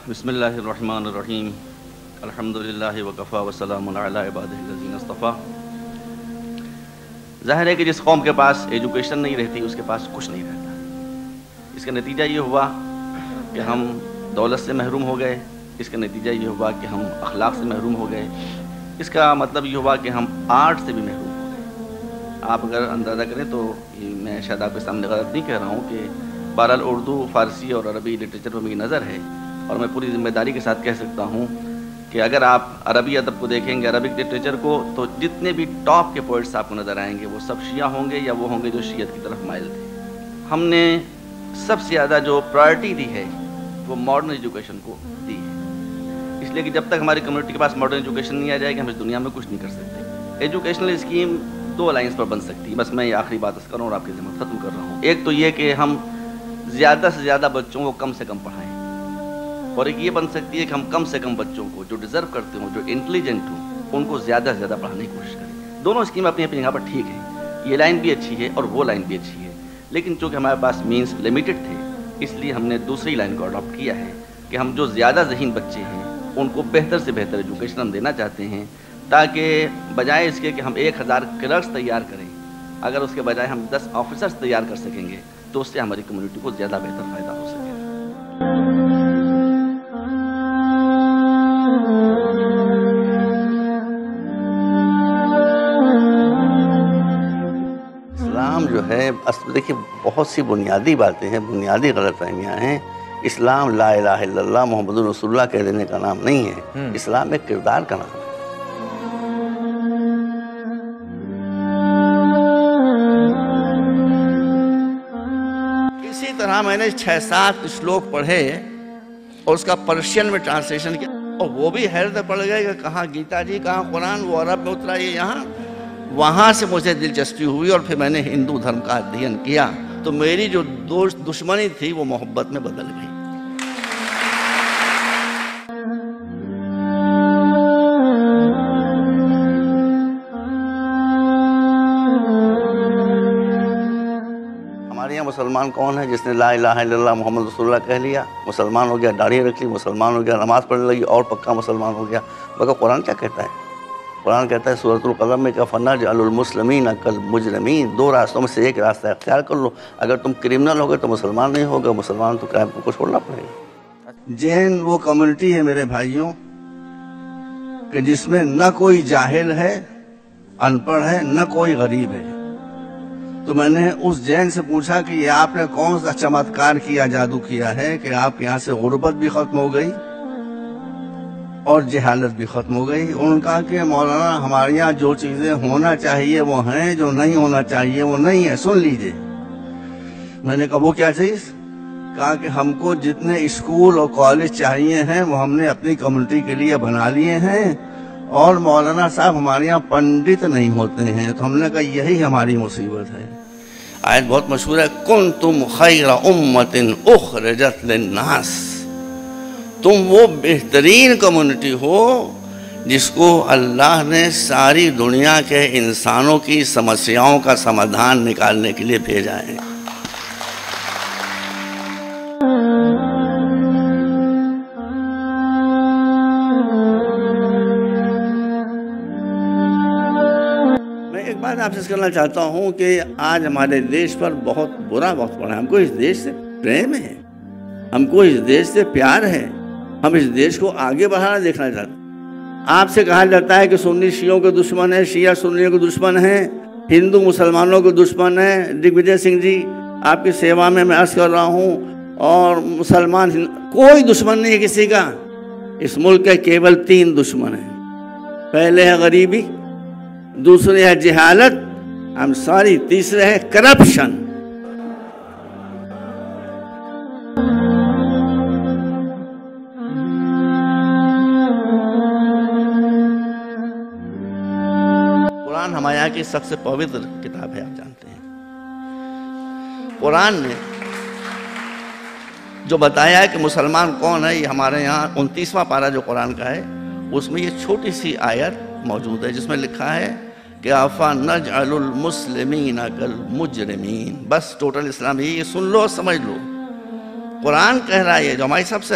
بسم اللہ الرحمن الرحیم الحمدللہ وکفا وسلام علی عبادہ الذین اصطفیٰ۔ ظاہر ہے کہ جس قوم کے پاس ایجوکیشن نہیں رہتی اس کے پاس کچھ نہیں رہتا۔ اس کا نتیجہ یہ ہوا کہ ہم دولت سے محروم ہو گئے، اس کا نتیجہ یہ ہوا کہ ہم اخلاق سے محروم ہو گئے، اس کا مطلب یہ ہوا کہ ہم آرٹ سے بھی محروم ہو گئے۔ آپ اگر اندازہ کریں تو میں شاید آپ کے سامنے غلط نہیں کہہ رہا ہوں کہ بہرحال اردو، فارسی اور عربی لٹریچر پر میری نظر ہے، اور میں پوری ذمہ داری کے ساتھ کہہ سکتا ہوں کہ اگر آپ عربی ادب کو دیکھیں گے، عربک لٹریچر کو، تو جتنے بھی ٹاپ کے پوئٹس آپ کو نظر آئیں گے وہ سب شیعہ ہوں گے یا وہ ہوں گے جو شیعت کی طرف مائل تھے۔ ہم نے سب سے زیادہ جو پرائرٹی دی ہے وہ ماڈرن ایجوکیشن کو دی ہے، اس لیے کہ جب تک ہماری کمیونٹی کے پاس ماڈرن ایجوکیشن نہیں آ جائے گی ہم اس دنیا میں کچھ نہیں کر سکتے۔ ایجوکیشنل اسکیم دو لائنز پر بن سکتی ہے، بس میں یہ آخری بات کروں اور آپ کی ذمہ ختم کر رہا ہوں۔ ایک تو یہ کہ ہم زیادہ سے زیادہ بچوں کو کم سے کم پڑھائیں، اور ایک یہ بن سکتی ہے کہ ہم کم سے کم بچوں کو جو ڈیزرو کرتے ہوں، جو انٹیلیجنٹ ہوں، ان کو زیادہ سے زیادہ پڑھانے کی کوشش کریں۔ دونوں اسکیم اپنی اپنی جگہ پر ٹھیک ہے، یہ لائن بھی اچھی ہے اور وہ لائن بھی اچھی ہے، لیکن چونکہ ہمارے پاس مینس لمیٹڈ تھے اس لیے ہم نے دوسری لائن کو اڈاپٹ کیا ہے کہ ہم جو زیادہ ذہین بچے ہیں ان کو بہتر سے بہتر ایجوکیشن ہم دینا چاہتے ہیں، تاکہ بجائے اس کے کہ ہم 1000 کلرکس تیار کریں، اگر اس کے بجائے ہم 10 آفیسرز تیار کر سکیں گے تو اس سے ہماری کمیونٹی کو زیادہ بہتر فائدہ ہو سکے۔ اسلام جو ہے دیکھیے بہت سی بنیادی باتیں ہیں، بنیادی غلط فہمیاں ہیں۔ اسلام لا الہ الا اللہ محمد رسول اللہ کہہ دینے کا نام نہیں ہے، اسلام ایک کردار کا نام ہے۔ اسی طرح میں نے 6-7 شلوک پڑھے اور اس کا پرشین میں ٹرانسلیشن کیا، اور وہ بھی حیرت پڑ گئے کہ کہاں گیتا جی، کہاں قرآن، وہ عرب میں اترا یہ یہاں۔ وہاں سے مجھے دلچسپی ہوئی اور پھر میں نے ہندو دھرم کا ادھین کیا، تو میری جو دشمنی تھی وہ محبت میں بدل گئی۔ ہمارے یہاں مسلمان کون ہے جس نے لا الہ الا اللہ محمد رسول اللہ کہہ لیا، مسلمان ہو گیا، داڑھی رکھ لی، مسلمان ہو گیا، نماز پڑھنے لگی اور پکا مسلمان ہو گیا؟ مگر قرآن کیا کہتا ہے؟ قرآن کہتا ہے سورۃ القلم میں کہ فَنَجْعَلُ الْمُسْلِمِينَ كَالْمُجْرِمِينَ، 2 راستوں میں سے ایک راستہ اختیار کر لو، اگر تم کرمنل ہوگے تو مسلمان نہیں ہوگا، مسلمان تو کرائم کو چھوڑنا پڑے گا۔ جین وہ کمیونٹی ہے میرے بھائیوں کہ جس میں نہ کوئی جاہل ہے، ان پڑھ ہے، نہ کوئی غریب ہے۔ تو میں نے اس جین سے پوچھا کہ یہ آپ نے کون سا چمتکار کیا، جادو کیا ہے کہ آپ یہاں سے غربت بھی ختم ہو گئی اور جہالت بھی ختم ہو گئی؟ انہوں نے کہا کہ مولانا ہمارے یہاں جو چیزیں ہونا چاہیے وہ ہیں، جو نہیں ہونا چاہیے وہ نہیں ہے، سن لیجئے۔ میں نے کہا وہ کیا چیز؟ کہا کہ ہم کو جتنے اسکول اور کالج چاہیے ہیں وہ ہم نے اپنی کمیونٹی کے لیے بنا لیے ہیں، اور مولانا صاحب ہمارے یہاں پنڈت نہیں ہوتے ہیں۔ تو ہم نے کہا یہی ہماری مصیبت ہے۔ آیت بہت مشہور ہے، کنتم خیر امت اخرجت للناس، تم وہ بہترین کمیونٹی ہو جس کو اللہ نے ساری دنیا کے انسانوں کی سمسیاؤں کا سمادھان نکالنے کے لیے بھیجا ہے۔ میں ایک بات آپ سے کرنا چاہتا ہوں کہ آج ہمارے دیش پر بہت برا وقت پڑا ہے۔ ہم کو اس دیش سے پریم ہے، ہم کو اس دیش سے پیار ہے، ہم اس دیش کو آگے بڑھانا دیکھنا چاہتے ہیں۔ آپ سے کہا جاتا ہے کہ سنی شیعوں کے دشمن ہیں، شیعہ سنیوں کے دشمن ہیں، ہندو مسلمانوں کے دشمن ہیں۔ دگ وجے سنگھ جی آپ کی سیوا میں عرض کر رہا ہوں، اور مسلمان کوئی دشمن نہیں ہے کسی کا۔ اس ملک کے کیول 3 دشمن ہیں، پہلے ہے غریبی، دوسرے ہے جہالت، تیسرے ہے کرپشن۔ قرآن ہمارے یہاں کی سب سے پوتر کتاب ہے، آپ جانتے ہیں۔ قرآن نے جو بتایا ہے کہ مسلمان کون ہے، یہ ہمارے یہاں 29واں پارہ جو قرآن کا ہے اس میں یہ چھوٹی سی آیت موجود ہے جس میں لکھا ہے کہ أَفَنَجْعَلُ الْمُسْلِمِينَ كَالْمُجْرِمِينَ۔ بس ٹوٹل اسلام یہ سن لو، سمجھ لو۔ قرآن کہہ رہا ہے جو ہماری سب سے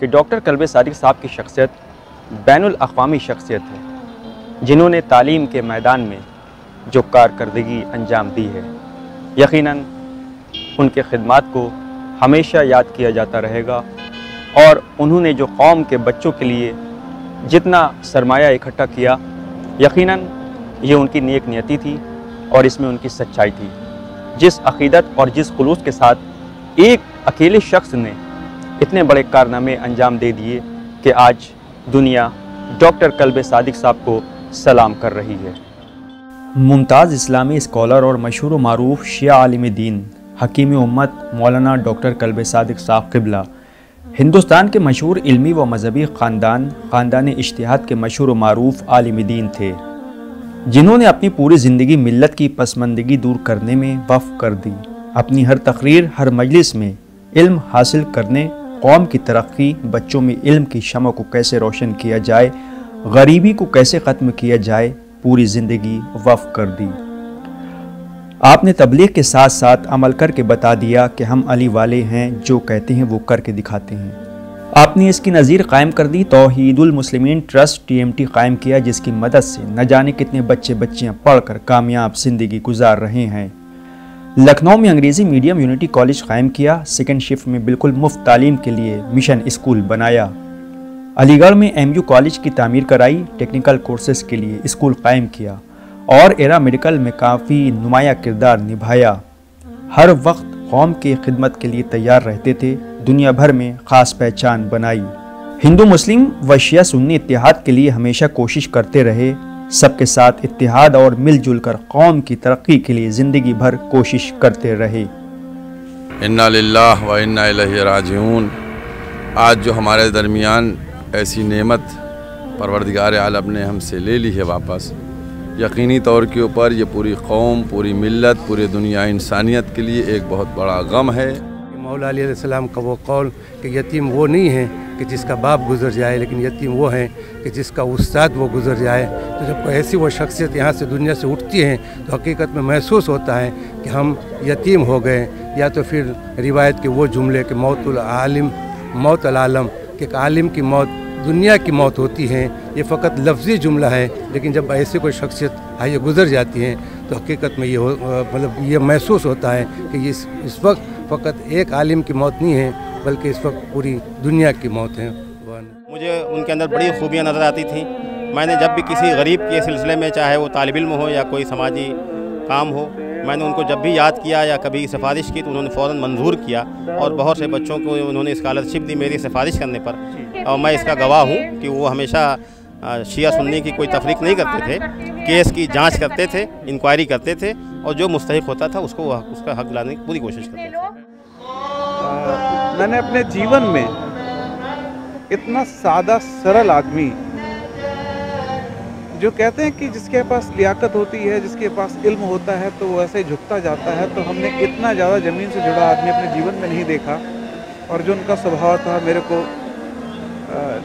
کہ ڈاکٹر کلب صادق صاحب کی شخصیت بین الاقوامی شخصیت ہے، جنہوں نے تعلیم کے میدان میں جو کارکردگی انجام دی ہے، یقیناً ان کے خدمات کو ہمیشہ یاد کیا جاتا رہے گا، اور انہوں نے جو قوم کے بچوں کے لیے جتنا سرمایہ اکٹھا کیا، یقیناً یہ ان کی نیک نیتی تھی اور اس میں ان کی سچائی تھی۔ جس عقیدت اور جس خلوص کے ساتھ ایک اکیلے شخص نے اتنے بڑے کارنامے انجام دے دیے کہ آج دنیا ڈاکٹر کلب صادق صاحب کو سلام کر رہی ہے۔ ممتاز اسلامی اسکالر اور مشہور و معروف شیعہ عالم دین حکیم امت مولانا ڈاکٹر کلب صادق صاحب قبلہ ہندوستان کے مشہور علمی و مذہبی خاندان اجتہاد کے مشہور و معروف عالم دین تھے، جنہوں نے اپنی پوری زندگی ملت کی پسماندگی دور کرنے میں وقف کر دی۔ اپنی ہر تقریر، ہر مجلس میں علم حاصل کرنے، قوم کی ترقی، بچوں میں علم کی شمع کو کیسے روشن کیا جائے، غریبی کو کیسے ختم کیا جائے، پوری زندگی وقف کر دی۔ آپ نے تبلیغ کے ساتھ ساتھ عمل کر کے بتا دیا کہ ہم علی والے ہیں، جو کہتے ہیں وہ کر کے دکھاتے ہیں۔ آپ نے اس کی نظیر قائم کر دی، توحید المسلمین ٹرسٹ TMT قائم کیا، جس کی مدد سے نہ جانے کتنے بچیاں پڑھ کر کامیاب زندگی گزار رہے ہیں۔ لکھنؤ میں انگریزی میڈیم یونٹی کالج قائم کیا، سیکنڈ شفٹ میں بالکل مفت تعلیم کے لیے مشن اسکول بنایا۔ علی گڑھ میں MU کالج کی تعمیر کرائی، ٹیکنیکل کورسز کے لیے اسکول قائم کیا، اور ایرا میڈیکل میں کافی نمایاں کردار نبھایا۔ ہر وقت قوم کی خدمت کے لیے تیار رہتے تھے، دنیا بھر میں خاص پہچان بنائی۔ ہندو مسلم و شیعہ سنی اتحاد کے لیے ہمیشہ کوشش کرتے رہے، سب کے ساتھ اتحاد اور مل جل کر قوم کی ترقی کے لیے زندگی بھر کوشش کرتے رہے۔ انا للہ و انا الیہ راجعون۔ آج جو ہمارے درمیان ایسی نعمت پروردگار عالم نے ہم سے لے لی ہے واپس، یقینی طور کے اوپر یہ پوری قوم، پوری ملت، پوری دنیا انسانیت کے لیے ایک بہت بڑا غم ہے۔ مولا علیہ السلام کا وہ قول کہ یتیم وہ نہیں ہے کہ جس کا باپ گزر جائے، لیکن یتیم وہ ہے کہ جس کا استاد وہ گزر جائے۔ تو جب کوئی ایسی وہ شخصیت یہاں سے دنیا سے اٹھتی ہے تو حقیقت میں محسوس ہوتا ہے کہ ہم یتیم ہو گئے، یا تو پھر روایت کے وہ جملے کہ موت العالم موت العالم، کہ ایک عالم کی موت دنیا کی موت ہوتی ہے، یہ فقط لفظی جملہ ہے، لیکن جب ایسی کوئی شخصیت آئیے گزر جاتی ہے تو حقیقت میں یہ محسوس ہوتا ہے کہ اس وقت فقط ایک عالم کی موت نہیں ہے، بلکہ اس وقت پوری دنیا کی موت ہے۔ مجھے ان کے اندر بڑی خوبیاں نظر آتی تھیں۔ میں نے جب بھی کسی غریب کے سلسلے میں، چاہے وہ طالب علم ہو یا کوئی سماجی کام ہو، میں نے ان کو جب بھی یاد کیا یا کبھی سفارش کی تو انہوں نے فوراً منظور کیا، اور بہت سے بچوں کو انہوں نے اسکالرشپ دی میری سفارش کرنے پر، اور میں اس کا گواہ ہوں کہ وہ ہمیشہ شیعہ سنی کی کوئی تفریق نہیں کرتے تھے، کیس کی جانچ کرتے تھے، انکوائری کرتے تھے، اور جو مستحق ہوتا تھا اس کا حق دلانے کی پوری کوشش کرتے تھے۔ میں نے اپنے جیون میں اتنا سادہ سرل آدمی، جو کہتے ہیں کہ جس کے پاس لیاقت ہوتی ہے، جس کے پاس علم ہوتا ہے تو وہ ایسے جھکتا جاتا ہے، تو ہم نے اتنا زیادہ زمین سے جڑا آدمی اپنے جیون میں نہیں دیکھا۔ اور جو ان کا سبھاؤ تھا، میرے کو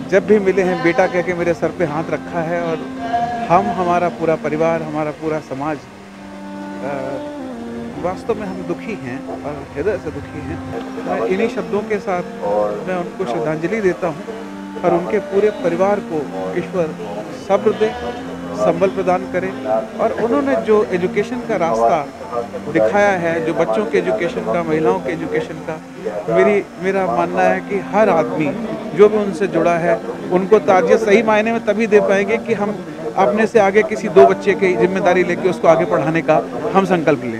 جب بھی ملے ہیں بیٹا کہہ کے میرے سر پہ ہاتھ رکھا ہے، اور ہمارا پورا پریوار، ہمارا پورا سماج واستو میں ہم دکھی ہیں اور ہردے سے دکھی ہیں۔ میں انہی شبدوں کے ساتھ میں ان کو شردھانجلی دیتا ہوں، اور ان کے پورے پریوار کو ایشور صبر دے، سنبل پردان کرے۔ اور انہوں نے جو ایجوکیشن کا راستہ دکھایا ہے، جو بچوں کے ایجوکیشن کا، مہیلاؤں کے ایجوکیشن کا، میرا ماننا ہے کہ ہر آدمی جو بھی ان سے جڑا ہے ان کو ترجیح صحیح معنی میں تبھی دے پائیں گے کہ ہم اپنے سے آگے کسی 2 بچے کی ذمہ داری لے کے اس کو آگے پڑھانے کا ہم سنکلپ لیں۔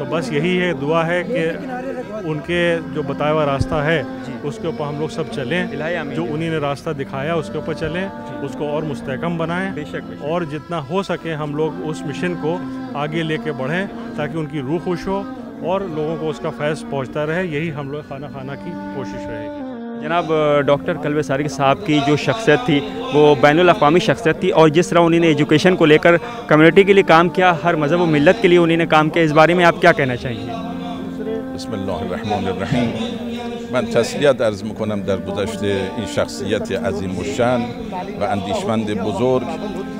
تو بس یہی ہے دعا ہے کہ ان کے جو بتایا ہوا راستہ ہے اس کے اوپر ہم لوگ سب چلیں، جو انہی نے راستہ دکھایا اس کے اوپر چلیں، اس کو اور مستحکم بنائیں، اور جتنا ہو سکے ہم لوگ اس مشن کو آگے لے کے بڑھیں تاکہ ان کی روح خوش ہو اور لوگوں کو اس کا فیض پہنچتا رہے. یہی ہم لوگ خانہ کی کوشش رہے گی. جناب ڈاکٹر قلب صادق صاحب کی جو شخصیت تھی وہ بین الاقوامی شخصیت تھی، اور جس طرح انہوں نے ایجوکیشن کو لے کر کمیونٹی کے لیے کام کیا، ہر مذہب و ملت کے لیے انہوں نے کام کیا، اس بارے میں آپ کیا کہنا چاہیں گے؟ بسم الله الرحمن الرحیم. من تسلیت عرض میکنم در گذشته این شخصیت عظیم الشأن و اندیشمند بزرگ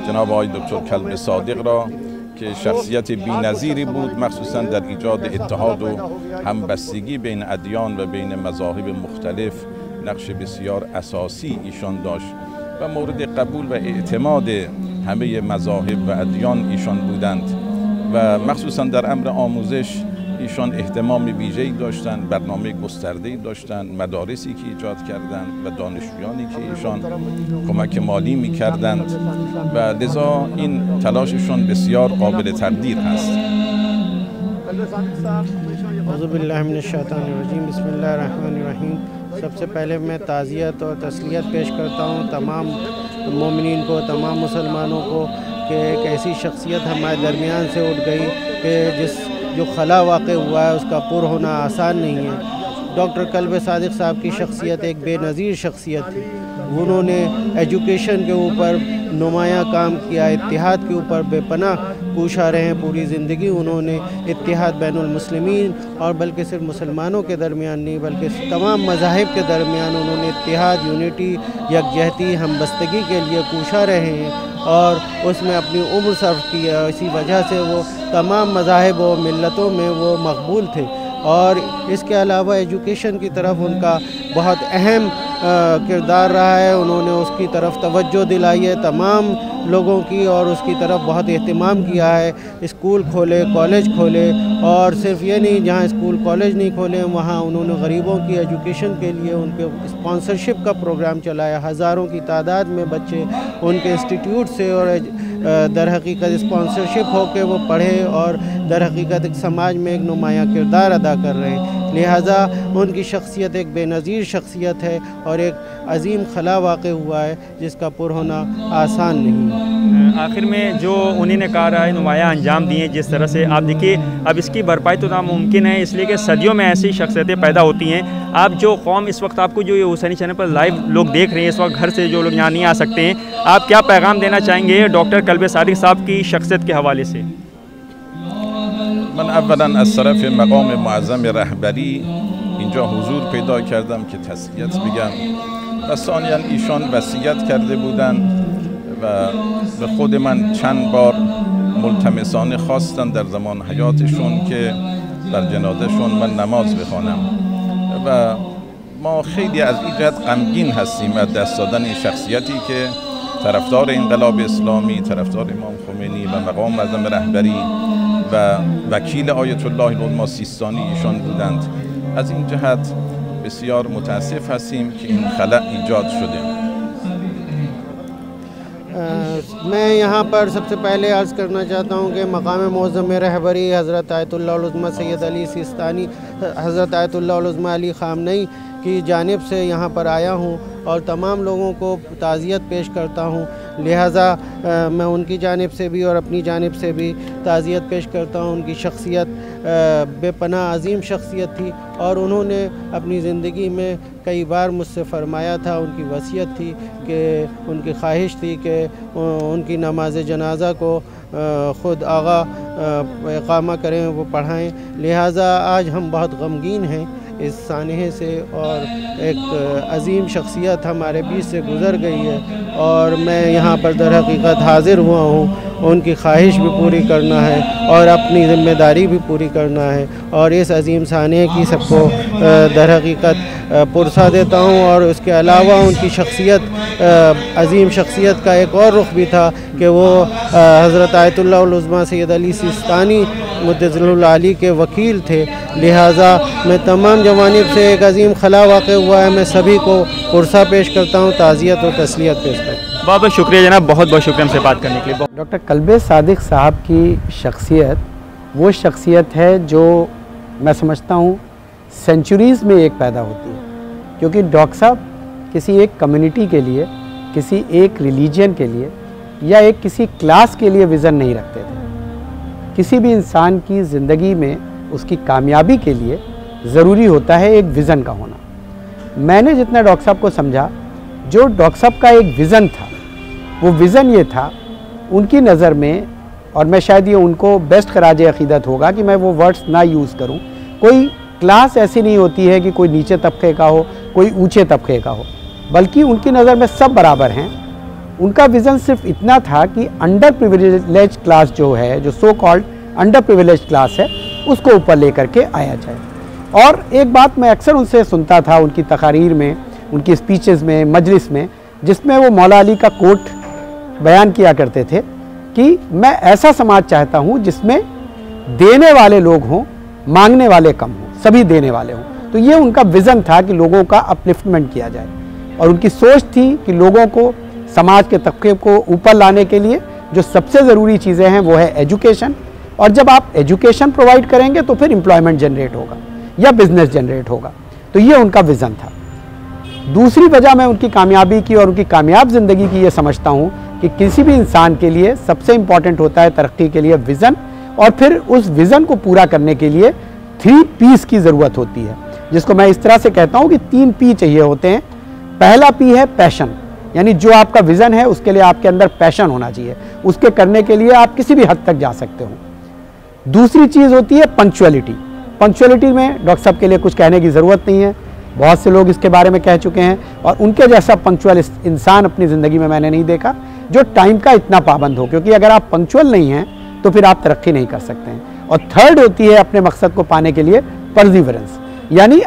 جناب آقای دکتر کلب صادق را که شخصیت بی‌نظیری بود، مخصوصا در ایجاد اتحاد و همبستگی بین ادیان و بین مذاهب مختلف نقش بسیار اساسی ایشان داشت و مورد قبول و اعتماد همه مذاهب و ادیان ایشان بودند و مخصوصا در امر آموزش ایشان اهتمام ویژه‌ای داشتند، برنامه گسترده‌ای داشتند، مدارسی که ایجاد کردند و دانشجویانی که ایشان کمک مالی می‌کردند و لذا این تلاششون بسیار قابل تقدیر هست. اعوذ باللہ من الشیطان الرجیم. بسم اللہ الرحمن الرحیم. سب سے پہلے میں تعزیت اور تسلیت پیش کرتا ہوں تمام مومنین کو، تمام مسلمانوں کو کہ ایک ایسی شخصیت ہمارے درمیان سے اٹھ گئی کہ جو خلا واقع ہوا ہے اس کا پر ہونا آسان نہیں ہے. ڈاکٹر قلب صادق صاحب کی شخصیت ایک بے نظیر شخصیت تھی. انہوں نے ایجوکیشن کے اوپر نمایاں کام کیا، اتحاد کے اوپر بے پناہ کوشاں رہے ہیں پوری زندگی. انہوں نے اتحاد بین المسلمین اور بلکہ صرف مسلمانوں کے درمیان نہیں بلکہ تمام مذاہب کے درمیان انہوں نے اتحاد، یونٹی، یکجہتی، ہمبستگی کے لیے کوشاں رہے ہیں اور اس میں اپنی عمر صرف کی ہے. اسی وجہ سے وہ تمام مذاہب و ملتوں میں وہ مقبول تھے. اور اس کے علاوہ ایجوکیشن کی طرف ان کا بہت اہم کردار رہا ہے. انہوں نے اس کی طرف توجہ دلائی ہے تمام لوگوں کی اور اس کی طرف بہت اہتمام کیا ہے. اسکول کھولے، کالج کھولے، اور صرف یہ نہیں جہاں اسکول کالج نہیں کھولے وہاں انہوں نے غریبوں کی ایجوکیشن کے لیے ان کے اسپانسرشپ کا پروگرام چلایا. ہزاروں کی تعداد میں بچے ان کے انسٹیٹیوٹ سے اور در حقیقت اسپانسرشپ ہو کے وہ پڑھے اور در حقیقت ایک سماج میں ایک نمایاں کردار ادا کر رہے ہیں. لہٰذا ان کی شخصیت ایک بے نظیر شخصیت ہے اور ایک عظیم خلا واقع ہوا ہے جس کا پر ہونا آسان نہیں. آخر میں جو انہی نے کہا رہا ہے نمایاں انجام دیے جس طرح سے آپ دیکھیے اب اس کی بھرپائی تو ناممکن ہے، اس لیے کہ صدیوں میں ایسی شخصیتیں پیدا ہوتی ہیں. آپ جو قوم اس وقت آپ کو جو یہ حسینی چینل پر لائیو لوگ دیکھ رہے ہیں اس وقت گھر سے جو لوگ یہاں نہیں آ سکتے ہیں، آپ کیا پیغام دینا چاہیں گے ڈاکٹر قلب صادق صاحب کی شخصیت کے حوالے سے؟ من اولا از طرف مقام معظم رهبری اینجا حضور پیدا کردم که تسلیت بگم و ثانیا ایشان وصیت کرده بودن و به خود من چند بار ملتمسانه خواستن در زمان حیاتشون که در جنازهشون من نماز بخوانم و ما خیلی از این جهت غمگین هستیم از دست دادن این شخصیتی که طرفدار انقلاب اسلامی، طرفدار امام خمینی و مقام معظم رهبری و وکیل آیت الله العظمی سیستانی ایشان بودند. از این جهت بسیار متاسف هستیم که این خلأ ایجاد شده. میں یہاں پر سب سے پہلے عرض کرنا چاہتا ہوں کہ مقام معظم رہبری حضرت آیت اللہ العظمی سید علی سیستانی، حضرت آیت اللہ العظمی علی خامنئی کی جانب سے یہاں پر آیا ہوں اور تمام لوگوں کو تعزیت پیش کرتا ہوں. لہٰذا میں ان کی جانب سے بھی اور اپنی جانب سے بھی تعزیت پیش کرتا ہوں. ان کی شخصیت بے پناہ عظیم شخصیت تھی اور انہوں نے اپنی زندگی میں کئی بار مجھ سے فرمایا تھا، ان کی وصیت تھی کہ ان کی خواہش تھی کہ ان کی نماز جنازہ کو خود آغا اقامہ کریں، وہ پڑھائیں. لہٰذا آج ہم بہت غمگین ہیں اس سانحے سے اور ایک عظیم شخصیت ہمارے بیچ سے گزر گئی ہے اور میں یہاں پر در حقیقت حاضر ہوا ہوں. ان کی خواہش بھی پوری کرنا ہے اور اپنی ذمہ داری بھی پوری کرنا ہے اور اس عظیم سانحے کی سب کو در حقیقت پرسہ دیتا ہوں. اور اس کے علاوہ ان کی شخصیت عظیم شخصیت کا ایک اور رخ بھی تھا کہ وہ حضرت آیت اللہ العظمی سید علی سیستانی مدظلہ العالی کے وکیل تھے. لہٰذا میں تمام جوانب سے ایک عظیم خلا واقع ہوا ہے. میں سبھی کو پرسہ پیش کرتا ہوں، تعزیت و تسلیت پیش کرتا ہوں. بہت بہت شکریہ جناب، بہت بہت شکریہ ہم سے بات کرنے کے لیے. ڈاکٹر قلب صادق صاحب کی شخصیت وہ شخصیت ہے جو میں سمجھتا ہوں سینچوریز میں ایک پیدا ہوتی ہے، کیونکہ ڈاکٹر صاحب کسی ایک کمیونٹی کے لیے، کسی ایک ریلیجن کے لیے یا ایک کسی کلاس کے لیے ویژن نہیں رکھتے تھے۔ کسی بھی انسان کی زندگی میں اس کی کامیابی کے لیے ضروری ہوتا ہے ایک ویژن کا ہونا۔ میں نے جتنا ڈاکٹر صاحب کو سمجھا، جو ڈاکٹر صاحب کا ایک ویژن تھا، وہ ویژن یہ تھا ان کی نظر میں، اور میں شاید یہ ان کو بیسٹ خراج عقیدت ہوگا کہ میں وہ ورڈز نہ یوز کروں، کوئی کلاس ایسی نہیں ہوتی ہے کہ کوئی نیچے طبقے کا ہو، کوئی اونچے طبقے کا ہو، بلکہ ان کی نظر میں سب برابر ہیں۔ ان کا ویژن صرف اتنا تھا کہ انڈر پریویلیج کلاس جو ہے، جو so called under privilege class ہے، اس کو اوپر لے کر کے آیا جائے۔ اور ایک بات میں اکثر ان سے سنتا تھا، ان کی تقاریر میں، ان کی اسپیچز میں، مجلس میں، جس میں وہ مولا علی کا کوٹ بیان کیا کرتے تھے کہ میں ایسا سماج چاہتا ہوں جس میں دینے والے لوگ ہوں، مانگنے والے کم ہوں، سبھی دینے والے ہوں۔ تو یہ ان کا ویژن تھا کہ لوگوں کا اپلفٹمنٹ کیا جائے، اور ان کی سوچ تھی کہ لوگوں کو، سماج کے طبقے کو اوپر لانے کے لیے جو سب سے ضروری چیزیں ہیں وہ ہے ایجوکیشن، اور جب آپ ایجوکیشن پرووائڈ کریں گے تو پھر امپلائمنٹ جنریٹ ہوگا یا بزنس جنریٹ ہوگا۔ تو یہ ان کا ویژن تھا۔ دوسری وجہ میں ان کی کامیابی کی اور ان کی کامیاب زندگی کی یہ سمجھتا ہوں کہ کسی بھی انسان کے لیے سب سے امپورٹنٹ ہوتا ہے ترقی کے لیے ویژن، اور پھر اس ویژن کو پورا کرنے کے لیے 3 P's کی ضرورت ہوتی ہے، جس کو میں اس طرح سے کہتا ہوں کہ 3 P چاہیے ہوتے ہیں۔ پہلا P ہے پیشن، یعنی جو آپ کا ویژن ہے اس کے لیے آپ کے اندر پیشن ہونا چاہیے، اس کے کرنے کے لیے آپ کسی بھی حد تک جا سکتے ہو۔ دوسری چیز ہوتی ہے پنکچوئلٹی۔ پنکچوئلٹی میں ڈاکٹر صاحب کے لیے کچھ کہنے کی ضرورت نہیں ہے، بہت سے لوگ اس کے بارے میں کہہ چکے ہیں، اور ان کے جیسا پنکچوئل انسان اپنی زندگی میں نے نہیں دیکھا جو ٹائم کا اتنا پابند ہو، کیونکہ اگر آپ پنکچوئل نہیں ہیں تو پھر آپ ترقی نہیں کر سکتے ہیں۔ اور تھرڈ ہوتی ہے اپنے مقصد کو پانے کے لیے پرزیورنس، یعنی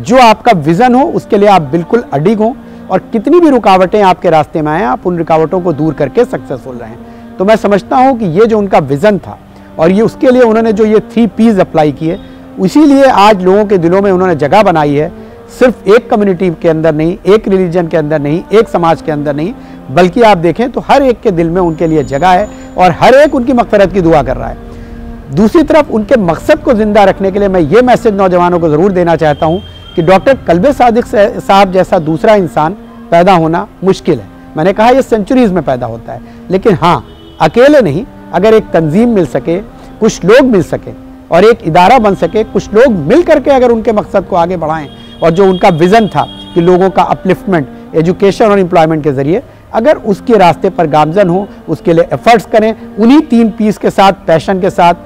جو آپ کا ویژن ہو اس کے لیے آپ بالکل اڈگ ہوں، اور کتنی بھی رکاوٹیں آپ کے راستے میں آئیں آپ ان رکاوٹوں کو دور کر کے سکسیسفل رہیں۔ تو میں سمجھتا ہوں کہ یہ جو ان کا ویژن تھا، اور یہ اس کے لیے انہوں نے جو یہ 3 P's اپلائی کیے، اسی لیے آج لوگوں کے دلوں میں انہوں نے جگہ بنائی ہے، صرف ایک کمیونٹی کے اندر نہیں، ایک ریلیجن کے اندر نہیں، ایک سماج کے اندر نہیں، بلکہ آپ دیکھیں تو ہر ایک کے دل میں ان کے لیے جگہ ہے، اور ہر ایک ان کی مغفرت کی دعا کر رہا ہے۔ دوسری طرف ان کے مقصد کو زندہ رکھنے کے لیے میں یہ میسج نوجوانوں کو ضرور دینا چاہتا ہوں کہ ڈاکٹر قلب صادق صاحب جیسا دوسرا انسان پیدا ہونا مشکل ہے۔ میں نے کہا یہ سینچوریز میں پیدا ہوتا ہے، لیکن ہاں اکیلے نہیں، اگر ایک تنظیم مل سکے، کچھ لوگ مل سکے اور ایک ادارہ بن سکے، کچھ لوگ مل کر کے اگر ان کے مقصد کو آگے بڑھائیں، اور جو ان کا ویژن تھا کہ لوگوں کا اپلفٹمنٹ ایجوکیشن اور امپلائمنٹ کے ذریعے، اگر اس کے راستے پر گامزن ہوں، اس کے لیے ایفرٹس کریں، انہی 3 P's کے ساتھ، پیشن کے ساتھ،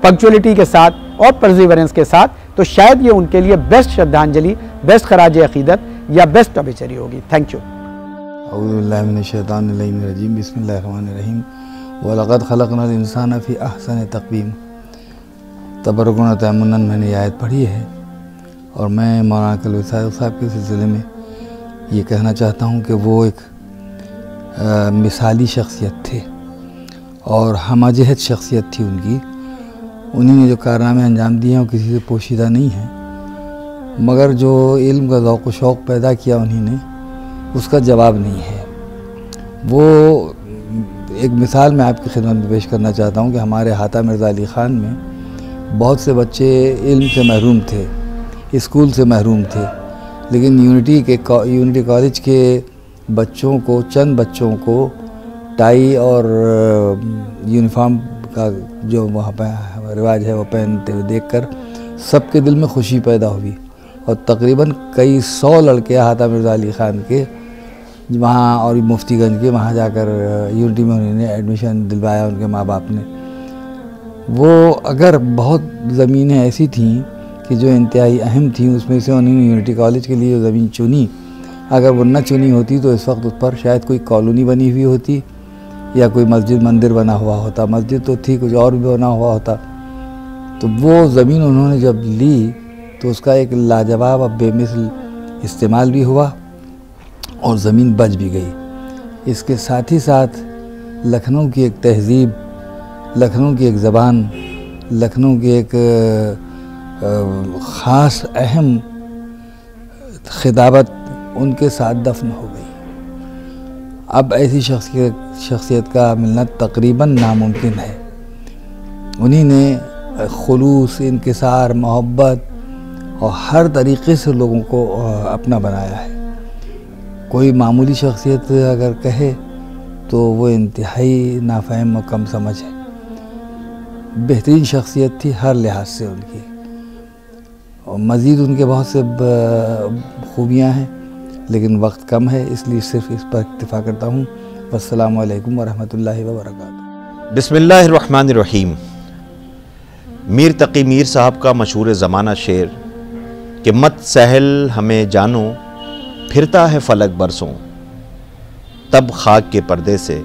پنکچوئلٹی کے ساتھ اور پرزیورنس کے ساتھ، تو شاید یہ ان کے لیے بیسٹ شردھانجلی، بیسٹ خراج عقیدت یا بیسٹ اوبیچری ہوگی۔ Thank you. اعوذ باللہ من الشیطان الرجیم، بسم اللہ الرحمن الرحیم۔ وَلَقَدْ خَلَقْنَا الْإِنسَانَ فِي أَحْسَنِ تَقْوِيمٍ۔ تبرکن و تیمناً میں نے یہ آیت پڑھی ہے، اور میں مولانا قلب صادق صاحب کے سلسلے میں یہ کہنا چاہتا ہوں کہ وہ ایک مثالی شخصیت تھے اور ہمہ جہت شخصیت تھی ان کی۔ انہی نے جو کارنامے انجام دیے ہیں وہ کسی سے پوشیدہ نہیں ہیں، مگر جو علم کا ذوق و شوق پیدا کیا انہی نے، اس کا جواب نہیں ہے۔ وہ ایک مثال میں آپ کی خدمت میں پیش کرنا چاہتا ہوں کہ ہمارے احاطہ مرزا علی خان میں بہت سے بچے علم سے محروم تھے، اسکول سے محروم تھے، لیکن یونٹی کالج کے بچوں کو، چند بچوں کو ٹائی اور یونیفارم کا جو وہاں پہ رواج ہے وہ پہنتے ہوئے دیکھ کر سب کے دل میں خوشی پیدا ہوئی، اور تقریباً کئی 100 لڑکے احاطہ مرزا علی خان کے وہاں اور مفتی گنج کے وہاں جا کر یونٹی میں انہوں نے ایڈمیشن دلوایا ان کے ماں باپ نے۔ وہ اگر بہت زمینیں ایسی تھیں کہ جو انتہائی اہم تھیں، اس میں سے انہوں نے یونٹی کالج کے لیے زمین چنی، اگر وہ نہ چنی ہوتی تو اس وقت اس پر شاید کوئی کالونی بنی ہوئی ہوتی یا کوئی مسجد مندر بنا ہوا ہوتا، مسجد تو تھی کچھ اور بھی بنا ہوا ہوتا۔ تو وہ زمین انہوں نے جب لی تو اس کا ایک لاجواب اب بے مثل استعمال بھی ہوا اور زمین بچ بھی گئی۔ اس کے ساتھ ہی ساتھ لکھنؤ کی ایک تہذیب، لکھنؤ کی ایک زبان، لکھنؤ کی ایک خاص اہم خطابت ان کے ساتھ دفن ہو گئی۔ اب ایسی شخصیت کا ملنا تقریباً ناممکن ہے۔ انہی نے خلوص، انکسار، محبت اور ہر طریقے سے لوگوں کو اپنا بنایا ہے۔ کوئی معمولی شخصیت اگر کہے تو وہ انتہائی نافہم و کم سمجھ ہے۔ بہترین شخصیت تھی ہر لحاظ سے ان کی، اور مزید ان کے بہت سے خوبیاں ہیں، لیکن وقت کم ہے، اس لیے صرف اس پر اکتفا کرتا ہوں۔ والسلام علیکم ورحمۃ اللہ وبرکاتہ۔ بسم اللہ الرحمن الرحیم۔ میر تقی میر صاحب کا مشہور زمانہ شعر کہ مت سہل ہمیں جانو پھرتا ہے فلک برسوں، تب خاک کے پردے سے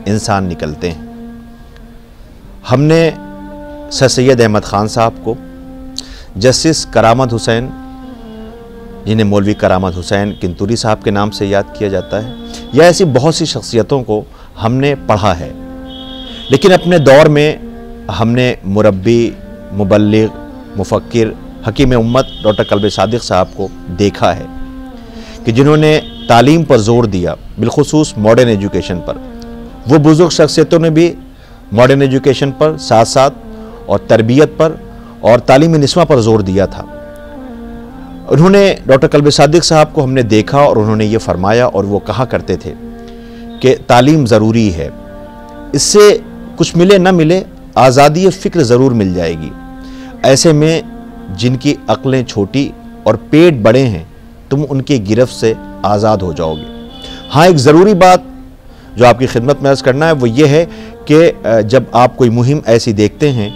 انسان نکلتے ہیں۔ ہم نے سر سید احمد خان صاحب کو، جسٹس کرامت حسین جنہیں مولوی کرامت حسین کنتوری صاحب کے نام سے یاد کیا جاتا ہے، یا ایسی بہت سی شخصیتوں کو ہم نے پڑھا ہے، لیکن اپنے دور میں ہم نے مربی، مبلغ، مفکر، حکیم امت ڈاکٹر کلب صادق صاحب کو دیکھا ہے کہ جنہوں نے تعلیم پر زور دیا، بالخصوص ماڈرن ایجوکیشن پر۔ وہ بزرگ شخصیتوں نے بھی ماڈرن ایجوکیشن پر ساتھ ساتھ اور تربیت پر اور تعلیم نسواں پر زور دیا تھا۔ انہوں نے ڈاکٹر کلب صادق صاحب کو ہم نے دیکھا اور انہوں نے یہ فرمایا اور وہ کہا کرتے تھے کہ تعلیم ضروری ہے، اس سے کچھ ملے نہ ملے آزادی فکر ضرور مل جائے گی۔ ایسے میں جن کی عقلیں چھوٹی اور پیٹ بڑے ہیں، تم ان کی گرفت سے آزاد ہو جاؤ گے۔ ہاں، ایک ضروری بات جو آپ کی خدمت میں عرض کرنا ہے وہ یہ ہے کہ جب آپ کوئی مہم ایسی دیکھتے ہیں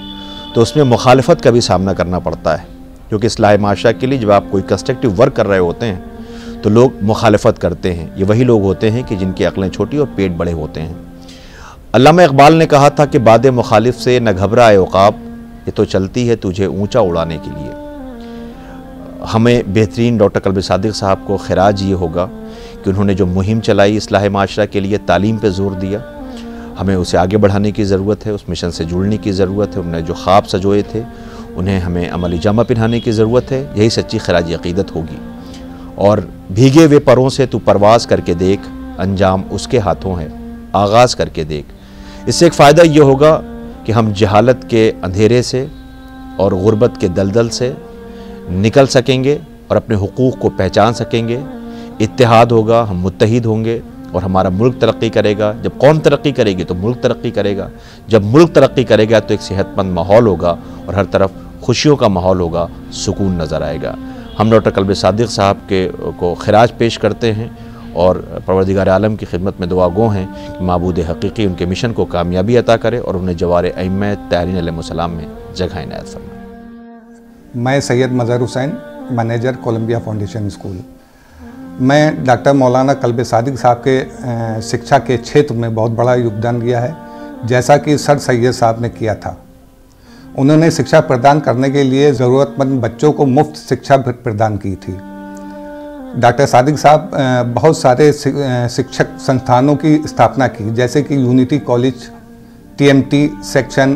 تو اس میں مخالفت کا بھی سامنا کرنا پڑتا ہے، کیونکہ اصلاح معاشرہ کے لیے جب آپ کوئی کنسٹرکٹیو ورک کر رہے ہوتے ہیں تو لوگ مخالفت کرتے ہیں۔ یہ وہی لوگ ہوتے ہیں کہ جن کی عقلیں چھوٹی اور پیٹ بڑے ہوتے ہیں۔ علامہ اقبال نے کہا تھا کہ باد مخالف سے نہ گھبرائے عقاب، یہ تو چلتی ہے تجھے اونچا اڑانے کے لیے۔ ہمیں بہترین ڈاکٹر کلب صادق صاحب کو خراج یہ ہوگا کہ انہوں نے جو مہم چلائی اصلاح معاشرہ کے لیے، تعلیم پہ زور دیا، ہمیں اسے آگے بڑھانے کی ضرورت ہے، اس مشن سے جڑنے کی ضرورت ہے۔ انہوں نے جو خواب سجوئے تھے انہیں ہمیں عملی جامہ پہنانے کی ضرورت ہے۔ یہی سچی خراج عقیدت ہوگی۔ اور بھیگے ہوئے پروں سے تو پرواز کر کے دیکھ، انجام اس کے ہاتھوں ہے، آغاز کر کے دیکھ۔ اس سے ایک فائدہ یہ ہوگا کہ ہم جہالت کے اندھیرے سے اور غربت کے دلدل سے نکل سکیں گے اور اپنے حقوق کو پہچان سکیں گے۔ اتحاد ہوگا، ہم متحد ہوں گے اور ہمارا ملک ترقی کرے گا۔ جب قوم ترقی کرے گی تو ملک ترقی کرے گا۔ جب ملک ترقی کرے گا تو ایک صحت مند ماحول ہوگا اور ہر طرف خوشیوں کا ماحول ہوگا، سکون نظر آئے گا۔ ہم ڈاکٹر کلب صادق صاحب کو خراج پیش کرتے ہیں اور پروردگار عالم کی خدمت میں دعا گو ہیں کہ معبود حقیقی ان کے مشن کو کامیابی عطا کرے اور انہیں جوار ائمہ طاہرین علیہ السلام میں جگہ عنایت فرمائے۔ میں سید مظہر حسین، مینیجر کولمبیا فاؤنڈیشن اسکول۔ میں ڈاکٹر مولانا کلب صادق صاحب کے شکشا کے چھیتر میں بہت بڑا یوگدان دیا ہے، جیسا کہ سر سید صاحب نے کیا تھا۔ انہوں نے شکشا پردان کرنے کے لیے ضرورت مند بچوں کو مفت شکشا پردان کی تھی۔ ڈاکٹر صادق صاحب بہت سارے شکشک سنستھانوں کی استھاپنا کی، جیسے کہ یونٹی کالج، TMT سیکشن،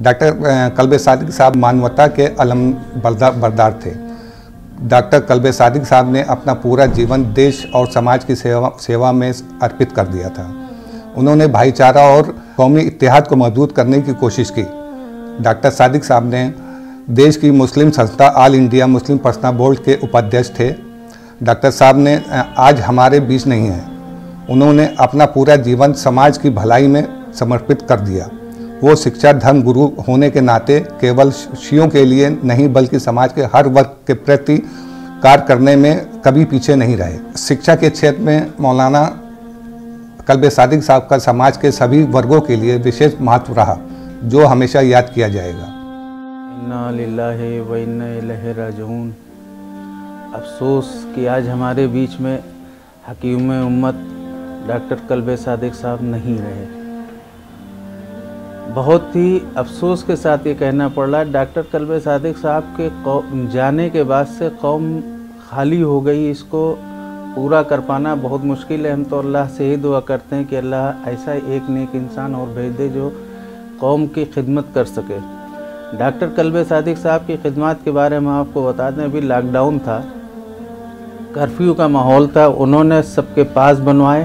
ڈاکٹر کلب صادق صاحب مانوتا کے علم بردار تھے۔ ڈاکٹر کلب صادق صاحب نے اپنا پورا جیون دیش اور سماج کی سیوا میں ارپت کر دیا تھا۔ انہوں نے بھائی چارہ اور قومی اتحاد کو مضبوط کرنے کی کوشش کی۔ ڈاکٹر صادق صاحب نے دیش کی مسلم سنستھا آل انڈیا مسلم پرسنل بورڈ کے اپادھیش تھے۔ ڈاکٹر صاحب نے آج ہمارے بیچ نہیں ہیں۔ انہوں نے اپنا پورا جیون سماج کی بھلائی میں سمرپت کر دیا۔ وہ شکشا دھرم گرو ہونے کے ناطے کیول شیعوں کے لیے نہیں بلکہ سماج کے ہر ورگ کے پرتی کار کرنے میں کبھی پیچھے نہیں رہے۔ شکشا کے چھیتر میں مولانا کلب صادق صاحب کا سماج کے سبھی ورگوں کے لیے وشیش مہتو رہا، جو ہمیشہ یاد کیا جائے گا۔ انا للہ و انا الیہ راجعون۔ افسوس کہ آج ہمارے بیچ میں حکیم امت ڈاکٹر کلب صادق صاحب نہیں رہے۔ بہت ہی افسوس کے ساتھ یہ کہنا پڑ رہا ہے، ڈاکٹر کلب صادق صاحب کے جانے کے بعد سے قوم خالی ہو گئی۔ اس کو پورا کر پانا بہت مشکل ہے۔ ہم تو اللہ سے ہی دعا کرتے ہیں کہ اللہ ایسا ایک نیک انسان اور بھیج دے جو قوم کی خدمت کر سکے۔ ڈاکٹر کلب صادق صاحب کی خدمات کے بارے میں آپ کو بتا دیں، ابھی لاک ڈاؤن تھا، کرفیو کا ماحول تھا، انہوں نے سب کے پاس بنوائے